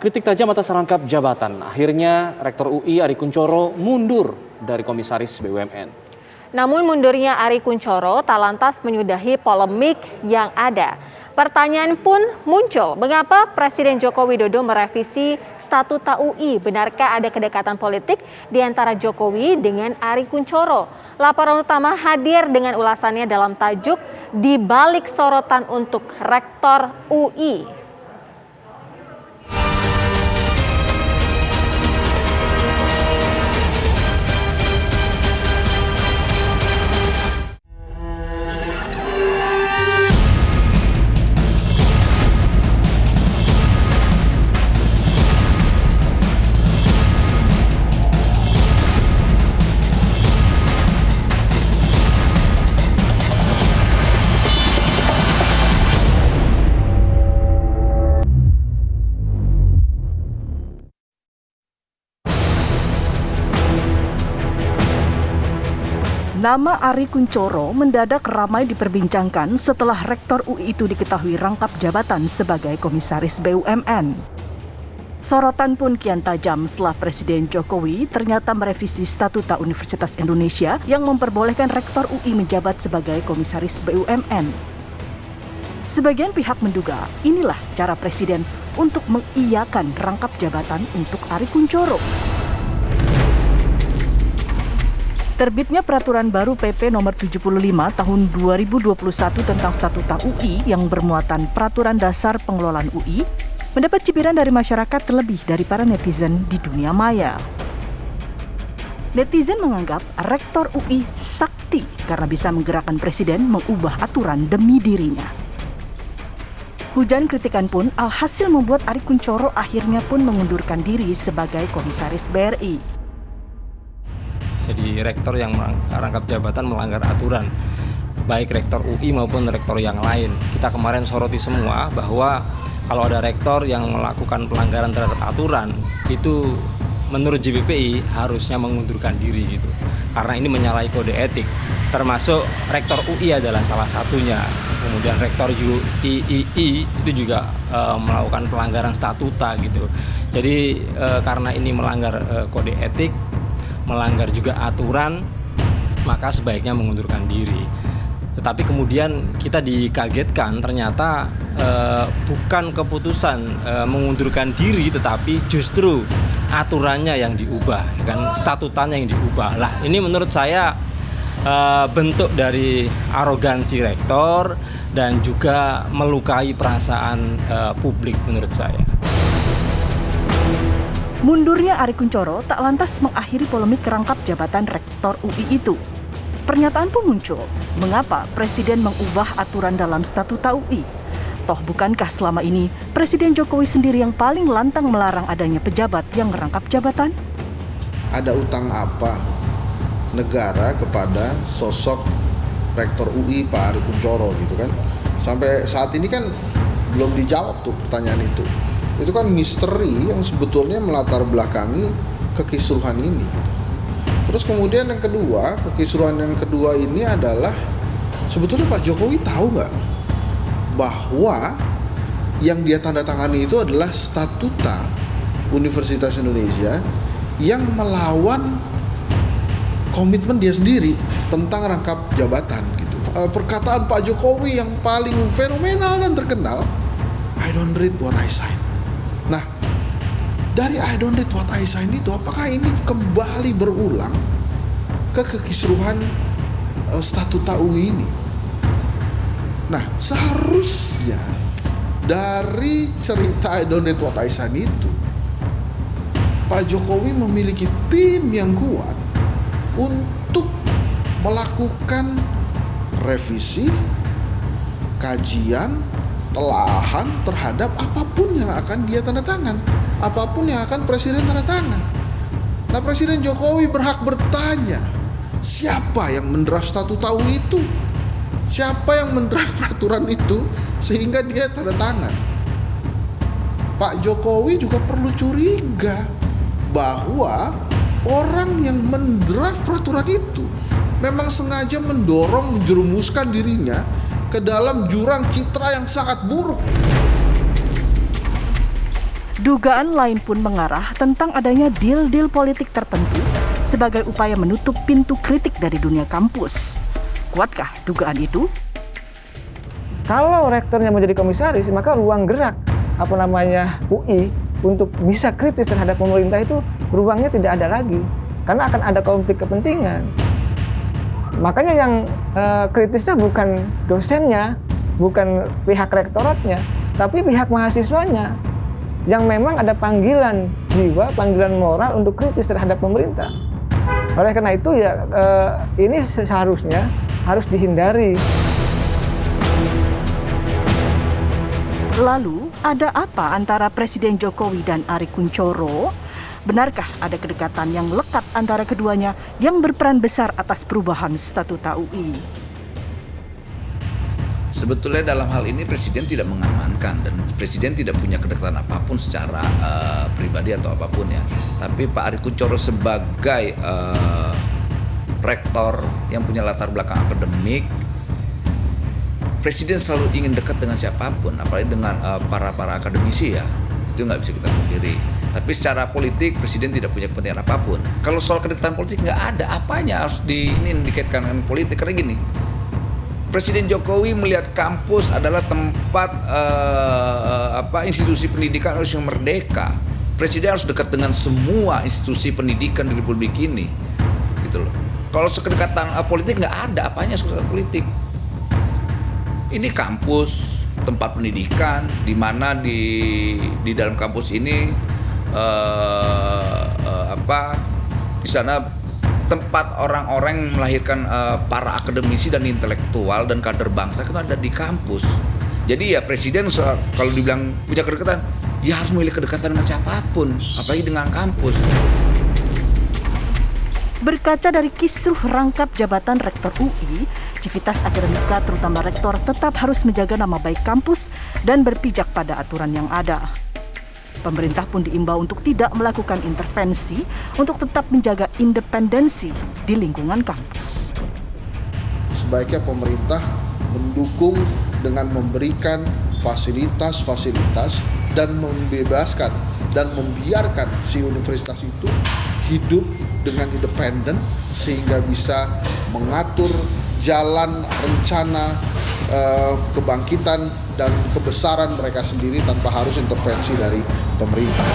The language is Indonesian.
Kritik tajam atas rangkap jabatan. Akhirnya Rektor UI Ari Kunchoro mundur dari Komisaris BUMN. Namun mundurnya Ari Kunchoro tak lantas menyudahi polemik yang ada. Pertanyaan pun muncul, mengapa Presiden Joko Widodo merevisi Statuta UI? Benarkah ada kedekatan politik di antara Jokowi dengan Ari Kunchoro? Laporan utama hadir dengan ulasannya dalam tajuk Di Balik Sorotan untuk Rektor UI. Nama Ari Kunchoro mendadak ramai diperbincangkan setelah Rektor UI itu diketahui rangkap jabatan sebagai Komisaris BUMN. Sorotan pun kian tajam setelah Presiden Jokowi ternyata merevisi Statuta Universitas Indonesia yang memperbolehkan Rektor UI menjabat sebagai Komisaris BUMN. Sebagian pihak menduga inilah cara Presiden untuk mengiyakan rangkap jabatan untuk Ari Kunchoro. Terbitnya peraturan baru PP nomor 75 tahun 2021 tentang Statuta UI yang bermuatan peraturan dasar pengelolaan UI mendapat cibiran dari masyarakat terlebih dari para netizen di dunia maya. Netizen menganggap Rektor UI sakti karena bisa menggerakkan Presiden mengubah aturan demi dirinya. Hujan kritikan pun alhasil membuat Ari Kunchoro akhirnya pun mengundurkan diri sebagai Komisaris BRI. Jadi rektor yang rangkap jabatan melanggar aturan, baik rektor UI maupun rektor yang lain. Kita kemarin soroti semua bahwa kalau ada rektor yang melakukan pelanggaran terhadap aturan, itu menurut JPPI harusnya mengundurkan diri gitu. Karena ini menyalahi kode etik, termasuk rektor UI adalah salah satunya. Kemudian rektor III itu juga melakukan pelanggaran statuta gitu. Jadi karena ini melanggar kode etik, melanggar juga aturan, maka sebaiknya mengundurkan diri. Tetapi kemudian kita dikagetkan ternyata bukan keputusan mengundurkan diri, tetapi justru aturannya yang diubah, kan statutanya yang diubah. Lah ini menurut saya bentuk dari arogansi rektor dan juga melukai perasaan publik menurut saya. Mundurnya Ari Kunchoro tak lantas mengakhiri polemik rangkap jabatan Rektor UI itu. Pernyataan pun muncul, mengapa Presiden mengubah aturan dalam Statuta UI? Toh bukankah selama ini Presiden Jokowi sendiri yang paling lantang melarang adanya pejabat yang merangkap jabatan? Ada utang apa negara kepada sosok Rektor UI Pak Ari Kunchoro gitu kan? Sampai saat ini kan belum dijawab tuh pertanyaan itu. Itu kan misteri yang sebetulnya melatar belakangi kekisruhan ini gitu. Terus kemudian yang kedua, kekisruhan yang kedua ini adalah sebetulnya Pak Jokowi tahu nggak bahwa yang dia tanda tangani itu adalah Statuta Universitas Indonesia yang melawan komitmen dia sendiri tentang rangkap jabatan gitu. Perkataan Pak Jokowi yang paling fenomenal dan terkenal, I don't read what I sign. Nah, dari I don't read what I sign itu, apakah ini kembali berulang ke kekisruhan Statuta UI ini? Nah, seharusnya dari cerita I don't read what I sign itu, Pak Jokowi memiliki tim yang kuat untuk melakukan revisi, kajian, telaahan terhadap apapun yang akan dia tanda tangan, apapun yang akan Presiden tanda tangan. Nah, Presiden Jokowi berhak bertanya, siapa yang mendraft Statuta UI itu? Siapa yang mendraft peraturan itu sehingga dia tanda tangan? Pak Jokowi juga perlu curiga bahwa orang yang mendraft peraturan itu memang sengaja mendorong, menjerumuskan dirinya ke dalam jurang citra yang sangat buruk. Dugaan lain pun mengarah tentang adanya deal-deal politik tertentu sebagai upaya menutup pintu kritik dari dunia kampus. Kuatkah dugaan itu? Kalau rektornya menjadi komisaris, maka ruang gerak UI untuk bisa kritis terhadap pemerintah itu ruangnya tidak ada lagi, karena akan ada konflik kepentingan. Makanya yang kritisnya bukan dosennya, bukan pihak rektoratnya, tapi pihak mahasiswanya yang memang ada panggilan jiwa, panggilan moral untuk kritis terhadap pemerintah. Oleh karena itu ya ini seharusnya harus dihindari. Lalu, ada apa antara Presiden Jokowi dan Ari Kunchoro? Benarkah ada kedekatan yang lekat antara keduanya yang berperan besar atas perubahan statuta UI? Sebetulnya dalam hal ini Presiden tidak mengamankan dan Presiden tidak punya kedekatan apapun secara pribadi atau apapun ya. Tapi Pak Ari Kunchoro sebagai rektor yang punya latar belakang akademik, Presiden selalu ingin dekat dengan siapapun, apalagi dengan para akademisi ya. Itu nggak bisa kita pungkiri. Tapi secara politik Presiden tidak punya kepentingan apapun. Kalau soal kedekatan politik nggak ada, apanya harus dikaitkan dengan politik? Karena gini, Presiden Jokowi melihat kampus adalah tempat institusi pendidikan harus yang merdeka. Presiden harus dekat dengan semua institusi pendidikan di Republik ini, gitu loh. Kalau kedekatan politik nggak ada, apanya kedekatan politik? Ini kampus, tempat pendidikan, di mana di dalam kampus ini di sana tempat orang-orang melahirkan para akademisi dan intelektual dan kader bangsa itu ada di kampus. Jadi ya Presiden kalau dibilang punya kedekatan, ya harus memilih kedekatan dengan siapapun, apalagi dengan kampus. Berkaca dari kisruh rangkap jabatan Rektor UI, Civitas Akademika terutama Rektor tetap harus menjaga nama baik kampus dan berpijak pada aturan yang ada. Pemerintah pun diimbau untuk tidak melakukan intervensi untuk tetap menjaga independensi di lingkungan kampus. Sebaiknya pemerintah mendukung dengan memberikan fasilitas-fasilitas dan membebaskan dan membiarkan si universitas itu hidup dengan independen sehingga bisa mengatur jalan rencana kebangkitan dan kebesaran mereka sendiri tanpa harus intervensi dari pemerintah.